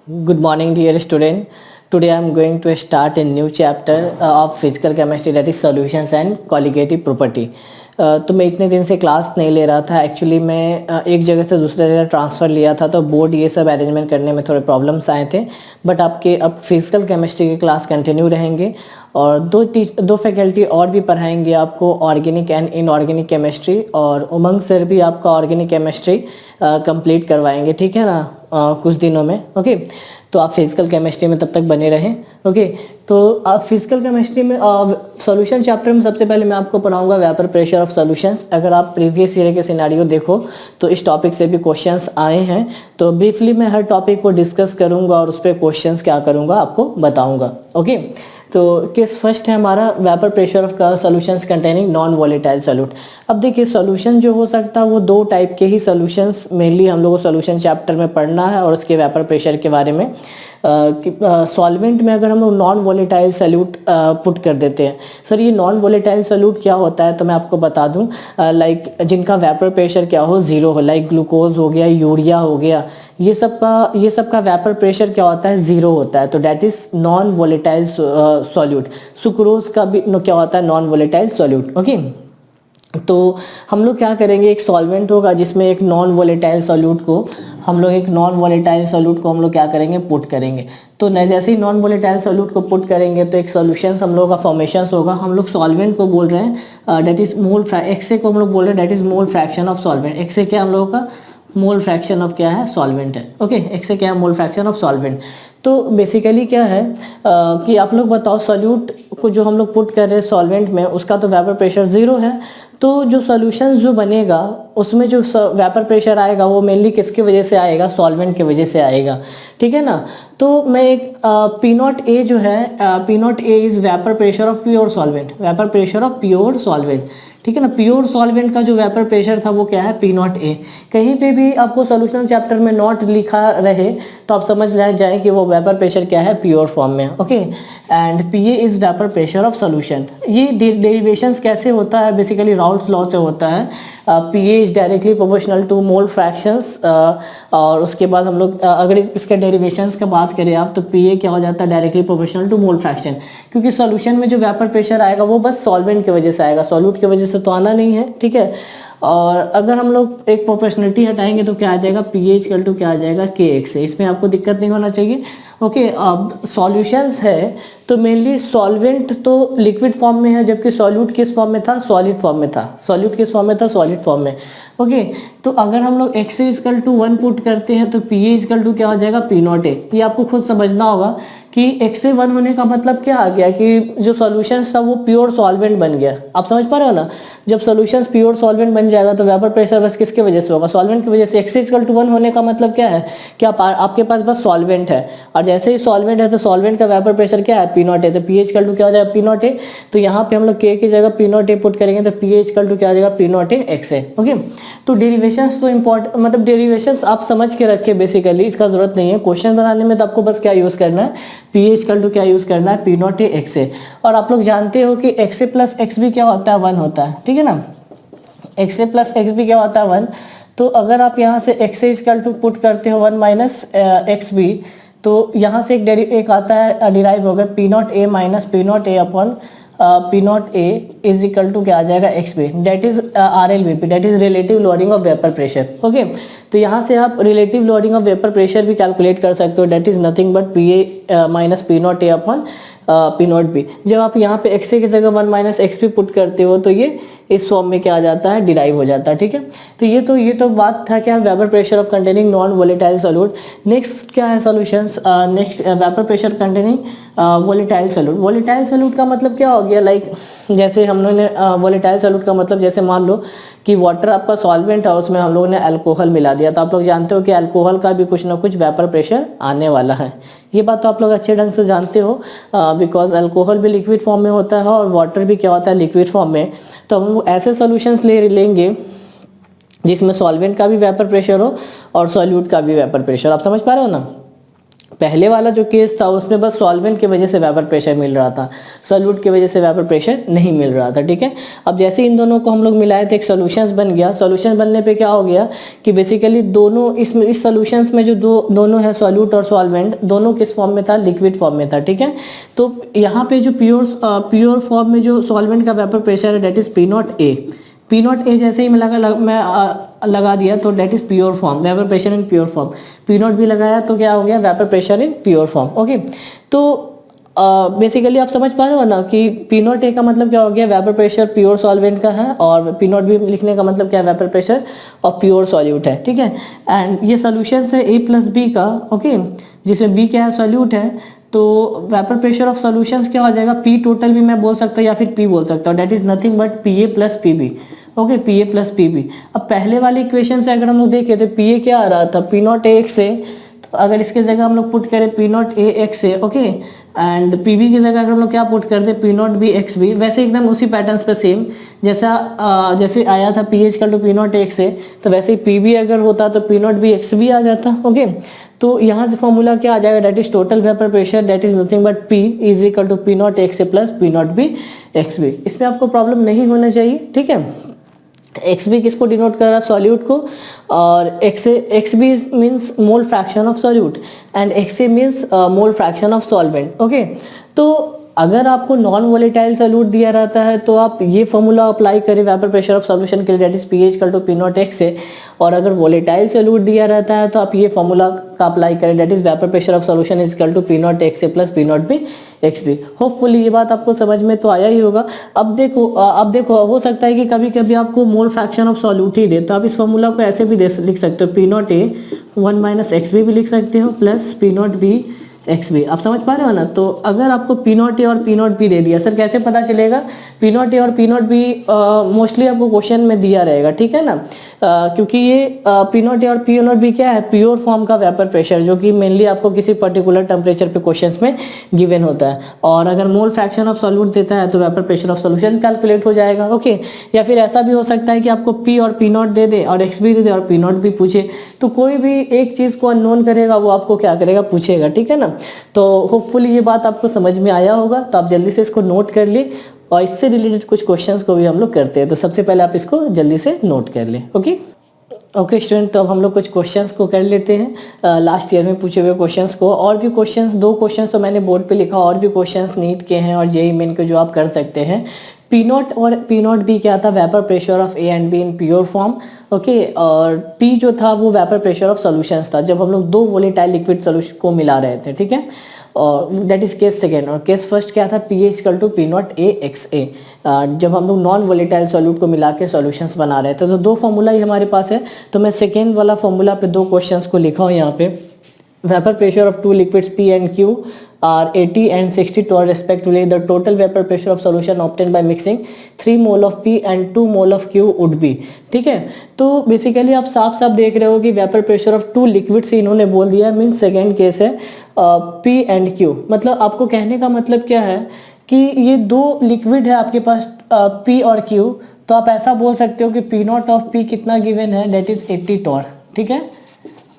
Good morning, dear student. Today I am going to start a new chapter of physical chemistry, that is solutions and colligative property. तो मैं इतने दिन से class नहीं ले रहा था। एक्चुअली मैं एक जगह से दूसरे जगह ट्रांसफ़र लिया था, तो बोर्ड ये सब अरेंजमेंट करने में थोड़े प्रॉब्लम्स आए थे। बट आपके अब फिजिकल केमिस्ट्री की क्लास कंटिन्यू रहेंगे और दो फैकल्टी और भी पढ़ाएंगे आपको, ऑर्गेनिक एंड इनऑर्गेनिक केमिस्ट्री, और उमंग सर भी आपका ऑर्गेनिक केमिस्ट्री कंप्लीट करवाएंगे, ठीक है ना, कुछ दिनों में। ओके, तो आप फिजिकल केमिस्ट्री में तब तक बने रहें। ओके, तो आप फिजिकल केमिस्ट्री में सॉल्यूशन चैप्टर में सबसे पहले मैं आपको पढ़ाऊंगा वेपर प्रेशर ऑफ सॉल्यूशंस। अगर आप प्रीवियस ईयर के सिनेरियो देखो तो इस टॉपिक से भी क्वेश्चंस आए हैं, तो ब्रीफली मैं हर टॉपिक को डिस्कस करूंगा और उस पर क्वेश्चंस क्या करूंगा आपको बताऊंगा। ओके, तो केस फर्स्ट है हमारा vapour pressure of solutions containing non volatile solute. अब देखिए, सॉल्यूशन जो हो सकता है वो दो टाइप के ही सॉल्यूशंस मेनली हम लोग को सॉल्यूशन चैप्टर में पढ़ना है, और उसके वेपर प्रेशर के बारे में। सॉल्वेंट में अगर हम लोग नॉन वॉलेटाइल सॉल्यूट पुट कर देते हैं, सर ये नॉन वॉलेटाइल सॉल्यूट क्या होता है, तो मैं आपको बता दूं, लाइक जिनका वेपर प्रेशर क्या हो, ज़ीरो हो, लाइक ग्लूकोज हो गया, यूरिया हो गया, ये सब का वेपर प्रेशर क्या होता है, ज़ीरो होता है, तो that is non volatile solute. Sucrose का भी क्या होता है, नॉन वॉलेटाइल सॉल्यूट। ओके, तो हम लोग क्या करेंगे, एक सॉल्वेंट होगा जिसमें एक नॉन वॉलेटाइल सॉल्यूट को हम लोग क्या करेंगे, पुट करेंगे। तो जैसे ही नॉन वॉलेटाइल सॉल्यूट को पुट करेंगे तो एक सॉल्यूशन हम लोग का फॉर्मेशन होगा। हम लोग सॉल्वेंट को बोल रहे हैं that is mole, X A को हम लोग बोल रहे हैं that is mole fraction of solvent. X A क्या हम लोगों का मोल फ्रैक्शन ऑफ क्या है, सॉल्वेंट है। ओके, एक्स ए क्या है, मोल फ्रैक्शन ऑफ सॉल्वेंट। तो बेसिकली क्या है कि आप लोग बताओ, सॉल्यूट को जो हम लोग पुट कर रहे हैं सॉल्वेंट में, उसका तो वेपर प्रेशर ज़ीरो है, तो जो सॉल्यूशन जो बनेगा उसमें जो वेपर प्रेशर आएगा वो मेनली किसकी वजह से आएगा, सॉल्वेंट की वजह से आएगा, ठीक है ना। तो मैं एक पी नॉट ए जो है, P not a is vapour pressure of pure solvent, vapour pressure of pure solvent, ठीक है ना। प्योर सॉल्वेंट का जो वेपर प्रेशर था वो क्या है, पी नॉट ए। कहीं पे भी आपको सॉल्यूशन चैप्टर में नॉट लिखा रहे तो आप समझ जाए कि वो वेपर प्रेशर क्या है, प्योर फॉर्म में। Okay, and P A is vapour pressure of solution. ये डेरिवेशंस कैसे होता है, बेसिकली राउल्ट्स लॉ से होता है। P A is directly proportional to mole fractions, और उसके बाद हम लोग अगर इसके डेरिवेशंस का बात करें आप, तो पी ए क्या हो जाता है, directly proportional to mole fraction, क्योंकि सॉल्यूशन में जो वेपर प्रेशर आएगा वो बस सॉल्वेंट की वजह से आएगा, सॉल्यूट की वजह से तो आना नहीं है, ठीक है। और अगर हम लोग एक प्रोपोर्शनलिटी हटाएंगे तो क्या आ जाएगा, पी एच इक्वल टू क्या आ जाएगा, के एक्स से। इसमें आपको दिक्कत नहीं होना चाहिए। ओके, अब सॉल्यूशंस है तो मेनली सॉल्वेंट तो लिक्विड फॉर्म में है, जबकि सॉल्यूट किस फॉर्म में था, सॉलिड फॉर्म में था। सॉल्यूट किस फॉर्म में था, सॉलिड फॉर्म में। ओके, तो अगर हम लोग एक्स इक्वल टू 1 पुट करते हैं तो पी ए इक्वल टू क्या हो जाएगा, पी नॉट ए। ये आपको खुद समझना होगा कि एक्स से 1 होने का मतलब क्या आ गया, कि जो सॉल्यूशन था वो प्योर सॉल्वेंट बन गया। आप समझ पा रहे हो ना, जब सॉल्यूशंस प्योर सॉल्वेंट बन जाएगा तो वेपर प्रेशर बस किसकी वजह से होगा, सॉल्वेंट की वजह से। एक्स इक्वल टू 1 होने का मतलब क्या है कि आपके पास बस सॉल्वेंट है, और जैसे ही सॉल्वेंट है तो सॉल्वेंट का वेपर प्रेशर क्या है, पी नॉट ए, तो पी एच इक्वल टू क्या हो जाएगा, पी नॉट ए। तो यहाँ पे हम लोग के की जगह पी नॉट ए पुट करेंगे तो पी एच इक्वल टू क्या आ जाएगा, P not A X A. Okay, तो डेरिवेशंस तो इम्पोर्टेंट, मतलब डेरिवेशंस आप समझ के रखे, बेसिकली इसका जरूरत नहीं है क्वेश्चन बनाने में, तो आपको बस क्या यूज़ करना है, पी एच इक्वल टू क्या यूज़ करना है, पी नॉट ए एक्स ए। और आप लोग जानते हो कि एक्स ए प्लस एक्स भी क्या होता है, 1 होता है, ठीक है ना। एक्स ए प्लस एक्स भी क्या होता है, 1। तो अगर आप यहाँ से X A equal to put करते हो 1 माइनस एक्स बी, तो यहाँ से एक आता है डिराइव होगा, P not A minus P not A upon P not A is equal to क्या आ जाएगा, X B, that is R L V P, that is relative lowering of vapour pressure. Okay, तो यहाँ से आप relative lowering of vapour pressure भी calculate कर सकते हो, that is nothing but P A minus P not A upon P not B. जब आप यहाँ पे एक्स ए की जगह 1 माइनस एक्स बी पुट करते हो तो ये इस फॉर्म में क्या आ जाता है, डिराइव हो जाता है, ठीक है। तो ये तो बात था क्या, vapour pressure of containing non volatile solute. Next क्या है solutions, next vapour pressure containing volatile solute. Volatile solute का मतलब क्या हो गया, लाइक जैसे हम लोगों ने वॉलेटाइल सॉल्यूट का मतलब, जैसे मान लो कि वाटर आपका सॉल्वेंट है, उसमें हम लोगों ने अल्कोहल मिला दिया, तो आप लोग जानते हो कि अल्कोहल का भी कुछ ना कुछ वेपर प्रेशर आने वाला है। ये बात तो आप लोग अच्छे ढंग से जानते हो, बिकॉज अल्कोहल भी लिक्विड फॉर्म में होता है और वाटर भी क्या होता है, लिक्विड फॉर्म में। तो हम ऐसे सॉल्यूशंस लेंगे जिसमें सॉल्वेंट का भी वेपर प्रेशर हो और सॉल्यूट का भी वेपर प्रेशर। आप समझ पा रहे हो ना। पहले वाला जो केस था उसमें बस सॉल्वेंट की वजह से वेपर प्रेशर मिल रहा था, सॉल्यूट की वजह से वेपर प्रेशर नहीं मिल रहा था, ठीक है। अब जैसे इन दोनों को हम लोग मिलाए थे एक सॉल्यूशंस बन गया। सॉल्यूशन बनने पे क्या हो गया कि बेसिकली दोनों इस सॉल्यूशंस में जो दोनों है सॉल्यूट और सॉल्वेंट, दोनों किस फॉर्म में था, लिक्विड फॉर्म में था, ठीक है। तो यहाँ पे जो प्योर फॉर्म में जो सॉल्वेंट का वेपर प्रेशर है that is P not A जैसे ही मैं लगा दिया तो that is pure form, vapour pressure in pure form. P nought भी लगाया तो क्या हो गया, vapour pressure in pure form. Okay, तो बेसिकली आप समझ पा रहे हो ना कि पी नॉट ए का मतलब क्या हो गया, वेपर प्रेशर प्योर सॉल्वेंट का है, और पी नॉट बी लिखने का मतलब क्या है, वेपर प्रेशर और प्योर सॉल्यूट है, ठीक है। एंड ये सोल्यूशन है ए प्लस बी का, ओके, जिसमें बी क्या है, सॉल्यूट है। तो वेपर प्रेशर ऑफ सॉल्यूशंस क्या हो जाएगा, पी टोटल भी मैं बोल सकता हूँ या फिर पी बोल सकता हूँ, that is nothing but P A plus P B. Okay, P A plus P B. अब पहले वाले इक्वेशन से अगर हम लोग देखें तो पी ए क्या आ रहा था, पी नॉट ए एक्स से, तो अगर इसके जगह हम लोग पुट करें पी नॉट ए एक्स से, ओके, एंड पी बी की जगह अगर हम लोग क्या पुट कर दे, P not B X B, वैसे एकदम उसी पैटर्न्स पे सेम जैसे आया था P H equal to P not X से, तो वैसे ही पी बी अगर होता तो P not B X B आ जाता। ओके, तो यहाँ से फॉर्मूला क्या आ जाएगा, that is total vapour pressure that is nothing but P is equal to P not X A plus P not B X B. इसमें आपको प्रॉब्लम नहीं होना चाहिए, ठीक है। एक्स बी किसको डिनोट कर रहा है, सॉल्यूट को, और X B means mole fraction of solute and X A means mole fraction of solvent. Okay, तो अगर आपको नॉन वोलेटाइल सॉल्यूट दिया रहता है तो आप ये फॉर्मूला अप्लाई करें वेपर प्रेशर ऑफ सॉल्यूशन के लिए, date is P H equal to P not X ए। और अगर वोलेटाइल सॉल्यूट दिया रहता है तो आप ये फॉर्मूला का अप्लाई करें, that is vapour pressure of solution is equal to P not X A plus P not B X B. Hopefully ये बात आपको समझ में तो आया ही होगा। अब देखो हो सकता है कि कभी कभी आपको मोल फ्रैक्शन ऑफ सॉल्यूट ही दे, तो आप इस फॉर्मूला को ऐसे भी लिख सकते हो, P not A 1 minus X B भी लिख सकते हो plus P not B X B. आप समझ पा रहे हो ना। तो अगर आपको पी नॉट ए और पी नॉट बी दे दिया, सर कैसे पता चलेगा, पी नॉट ए और पी नॉट बी मोस्टली आपको क्वेश्चन में दिया रहेगा, ठीक है ना। क्योंकि ये पी नॉट ए और पी नॉट बी क्या है, प्योर फॉर्म का वेपर प्रेशर, जो कि मेनली आपको किसी पर्टिकुलर टेम्परेचर पे क्वेश्चंस में गिवन होता है। और अगर मोल फ्रैक्शन ऑफ सॉल्यूट देता है तो vapour pressure of solution calculate हो जाएगा। ओके, या फिर ऐसा भी हो सकता है कि आपको पी और पी नॉट दे दे और एक्स बी दे दे और पी नॉट भी पूछे, तो कोई भी एक चीज़ को अननोन करेगा वो आपको क्या करेगा, पूछेगा, ठीक है ना। तो होपफुली ये बात आपको समझ में आया होगा, तो आप जल्दी से इसको नोट कर ले, और इससे रिलेटेड कुछ क्वेश्चंस को भी हम लोग करते हैं। तो सबसे पहले आप इसको जल्दी से नोट कर ले। ओके स्टूडेंट, तो अब हम लोग कुछ क्वेश्चंस को कर लेते हैं लास्ट ईयर में पूछे हुए क्वेश्चंस को। और भी क्वेश्चंस, 2 क्वेश्चंस तो मैंने बोर्ड पे लिखा, और भी क्वेश्चंस नीट के हैं और जेईई मेन के जो आप कर सकते हैं। पी नॉट और पी नॉट बी क्या था, vapour pressure of A and be in pure form. Okay, और पी जो था वो वेपर प्रेशर ऑफ सॉल्यूशंस था, जब हम लोग 2 वोलेटाइल लिक्विड सॉल्यूशन को मिला रहे थे, ठीक है। और दैट इज केस सेकेंड। और केस फर्स्ट क्या था, P H equal to P not A X A, जब हम लोग नॉन वोलेटाइल सॉल्यूट को मिला के सॉल्यूशंस बना रहे थे। तो 2 फॉर्मूला ही हमारे पास है, तो मैं सेकेंड वाला फॉर्मूला पे 2 क्वेश्चंस को लिखा हूँ यहाँ पे। Vapour pressure of 2 liquids P and Q are 80 and 60 torr respectively. The total vapor pressure of solution obtained by mixing 3 mole of P and 2 mole of Q would be, ठीक है। तो basically आप साफ साफ देख रहे हो कि वेपर प्रेशर ऑफ 2 liquids से इन्होंने बोल दिया, मीन सेकेंड केस है P and Q। मतलब आपको कहने का मतलब क्या है कि ये 2 लिक्विड है आपके पास P और Q, तो आप ऐसा बोल सकते हो कि P नॉट ऑफ P कितना गिवन है, डेट इज 80 टॉर, ठीक है।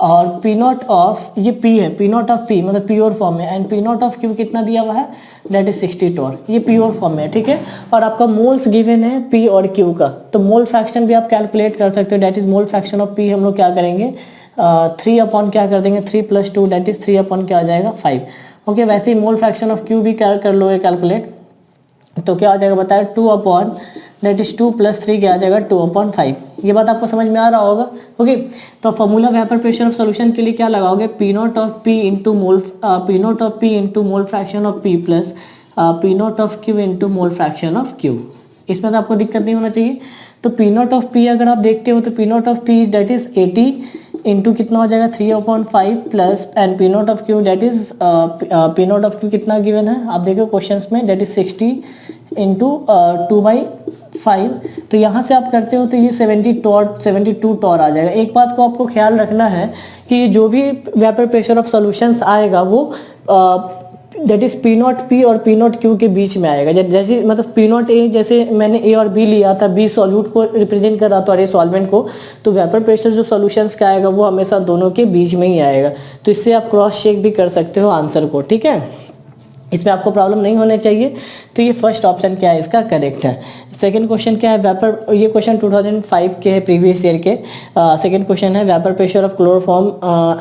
और पी नॉट ऑफ, ये पी है, पी नॉट ऑफ पी मतलब प्योर फॉर्म में, and P nought of Q कितना दिया हुआ है, दैट इज 60 टॉर, ये प्योर फॉर्म में है, ठीक है। और आपका मोल्स गिवन है पी और क्यू का, तो मोल फ्रैक्शन भी आप कैलकुलेट कर सकते हो, that is mole fraction of P हम लोग क्या करेंगे, 3 अपॉन क्या कर देंगे, 3 + 2 दैट इज 3 अपॉन क्या आ जाएगा, 5। ओके, वैसे ही मोल फ्रैक्शन ऑफ क्यू भी क्या कर लोगे कैलकुलेट, तो क्या आ जाएगा बताया, 2 अपॉन दैट इज 2 + 3 क्या आ जाएगा, 2/5। ये बात आपको समझ में आ रहा होगा। ओके, तो formula vapour pressure of solution के लिए क्या लगाओगे, P nought of P into mole fraction of P plus P nought of Q into mole fraction of Q. इसमें तो आपको दिक्कत नहीं होना चाहिए। तो पी नॉट ऑफ पी अगर आप देखते हो तो P nought of P is that is 80 into कितना हो जाएगा, 3/5 plus and P nought of Q that is P nought of Q कितना गिवन है आप देखो क्वेश्चंस में, डेट इज 60 इंटू 2/5। तो यहाँ से आप करते हो तो ये 72 टॉर आ जाएगा। एक बात को आपको ख्याल रखना है कि जो भी वेपर प्रेशर ऑफ सॉल्यूशंस आएगा वो that is P not P और पी नॉट क्यू के बीच में आएगा। जैसे मतलब पी नॉट ए, जैसे मैंने ए और बी लिया था, बी सॉल्यूट को रिप्रेजेंट कर रहा था और ए सॉल्वेंट को, तो वेपर प्रेशर जो सॉल्यूशंस का आएगा वो हमेशा दोनों के बीच में ही आएगा। तो इससे आप क्रॉस चेक भी कर सकते हो आंसर को, ठीक है, इसमें आपको प्रॉब्लम नहीं होने चाहिए। तो ये फर्स्ट ऑप्शन क्या है इसका करेक्ट है। सेकंड क्वेश्चन क्या है, वेपर, ये क्वेश्चन 2005 के है, प्रीवियस ईयर के। सेकंड क्वेश्चन है vapour pressure of chloroform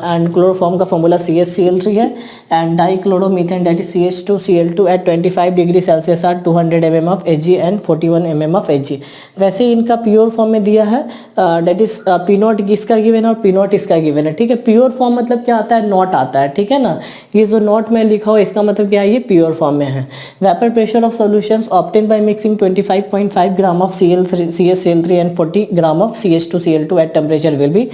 and chloroform का फॉर्मूला CH_Cl3 है and dichloromethane that is CH2Cl2 at 25 degree Celsius are 200 mm of Hg and 41 mm of Hg। वैसे ही इनका प्योर फॉर्म में दिया है, दैट इज पी नॉट इसका गिवन है और पी नॉट इसका गिवन है, ठीक है। प्योर फॉर्म मतलब क्या आता है, नॉट आता है, ठीक है ना। ये जो नॉट में लिखा हो इसका मतलब क्या है, ये प्योर फॉर्म में है। Vapour pressure of solutions obtain by mixing 25.5 gram of CaCl3 and 40 gram of CH2Cl2 at temperature will be.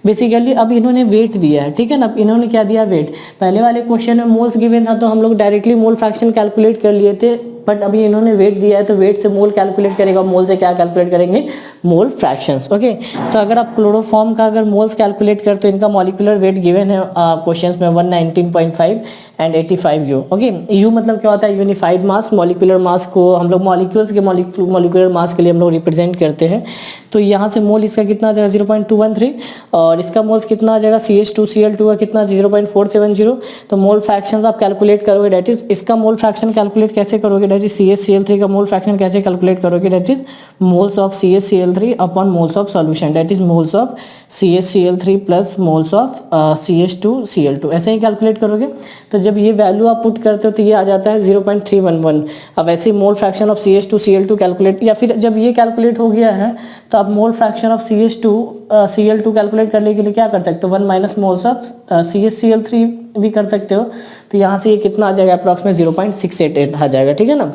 Basically अब इन्होंने वेट दिया है, ठीक है ना। अब इन्होंने क्या दिया, वेट। पहले वाले क्वेश्चन में मोल्स गिवन था तो हम लोग डायरेक्टली मोल फ्रैक्शन कैलकुलेट कर लिए थे, बट अभी इन्होंने वेट दिया है तो वेट से मोल कैलकुलेट करेगा, मोल से क्या कैलकुलेट करेंगे, मोल फ्रैक्शंस, ओके। तो अगर आप क्लोरोफॉर्म का अगर मोल्स कैलकुलेट करते हो, इनका मॉलिक्यूलर वेट गिवन है क्वेश्चंस में 119.5 एंड 85 यू, ओके। यू मतलब क्या होता है, यूनिफाइड मास। मॉलिक्यूलर मास को हम लोग मॉलिक्यूल्स के मॉलिक्यूलर मास के लिए हम लोग रिप्रेजेंट करते हैं। तो यहाँ से मोल इसका कितना आ जाएगा 0.213 और इसका मोल्स कितना आ जाएगा CH2Cl2 का कितना 0.470। तो मोल फ्रैक्शंस आप कैलकुलेट करोगे, दैट इज इसका मोल फ्रैक्शन कैलकुलेट कैसे करोगे, दैट इज CH_Cl3 का मोल फ्रैक्शन कैसे कैलकुलेट करोगे, that is moles of CH_Cl3 upon moles of solution, that is moles of CH_Cl3 plus moles of CH2Cl2, ऐसे ही calculate करोगे। तो जब ये वैल्यू आप पुट करते हो तो ये आ जाता है 0.311। अब ऐसे ही mole fraction of CH2Cl2 calculate, या फिर जब ये कैलकुलेट हो गया है तो आप मोल फ्रैक्शन ऑफ CH2Cl2 कैलकुलेट करने के लिए क्या कर सकते हो, 1 माइनस मोल्स ऑफ CH_Cl3 भी कर सकते हो। तो यहाँ से ये कितना आ जाएगा, अप्रॉक्सीमेट 0.688 आ जाएगा, ठीक है ना।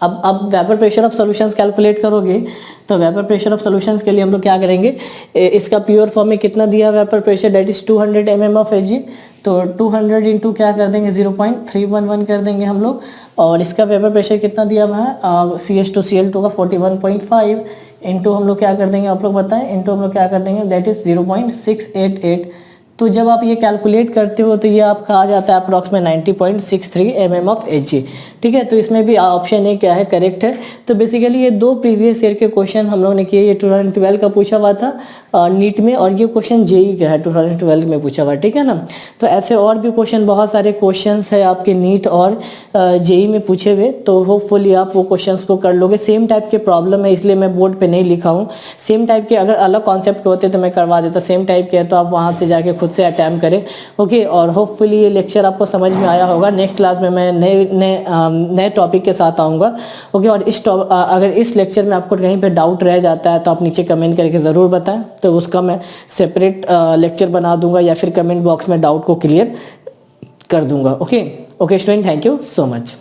अब vapour pressure of solutions calculate करोगे तो वेपर प्रेशर ऑफ सॉल्यूशंस के लिए हम लोग क्या करेंगे, इसका प्योर फॉर्म में कितना दिया vapour pressure, that is 200 mm of Hg। तो 200 इंटू क्या कर देंगे 0.311 कर देंगे हम लोग। और इसका वेपर प्रेशर कितना दिया हुआ है CH2Cl2 का 41.5 इंटू हम लोग क्या कर देंगे, आप लोग बताएं, इंटू हम लोग क्या कर देंगे, दैट इज 0.688। तो जब आप ये कैलकुलेट करते हो तो ये आपका आ जाता है अप्रॉक्सीमेट 90.63 mm ऑफ Hg, ठीक है। तो इसमें भी ऑप्शन ए क्या है, करेक्ट है। तो बेसिकली ये दो प्रीवियस ईयर के क्वेश्चन हम लोगों ने किए, ये 2012 का पूछा हुआ था नीट में, और ये क्वेश्चन जेई का है 2012 में पूछा हुआ, ठीक है ना। तो ऐसे और भी क्वेश्चन, बहुत सारे क्वेश्चंस है आपके नीट और जेई में पूछे हुए, तो होपफुली आप वो क्वेश्चंस को कर लोगे। सेम टाइप के प्रॉब्लम है इसलिए मैं बोर्ड पे नहीं लिखा हूँ। सेम टाइप के अगर अलग कॉन्सेप्ट के होते तो मैं करवा देता, सेम टाइप के है तो आप वहाँ से जाके खुद से अटैम्प्ट करें, ओके। और होपफुली ये लेक्चर आपको समझ में आया होगा। नेक्स्ट क्लास में मैं नए टॉपिक के साथ आऊँगा, ओके। और अगर इस लेक्चर में आपको कहीं पर डाउट रह जाता है तो आप नीचे कमेंट करके ज़रूर बताएं, तो उसका मैं सेपरेट लेक्चर बना दूंगा या फिर कमेंट बॉक्स में डाउट को क्लियर कर दूंगा, okay. Okay student, thank you so much.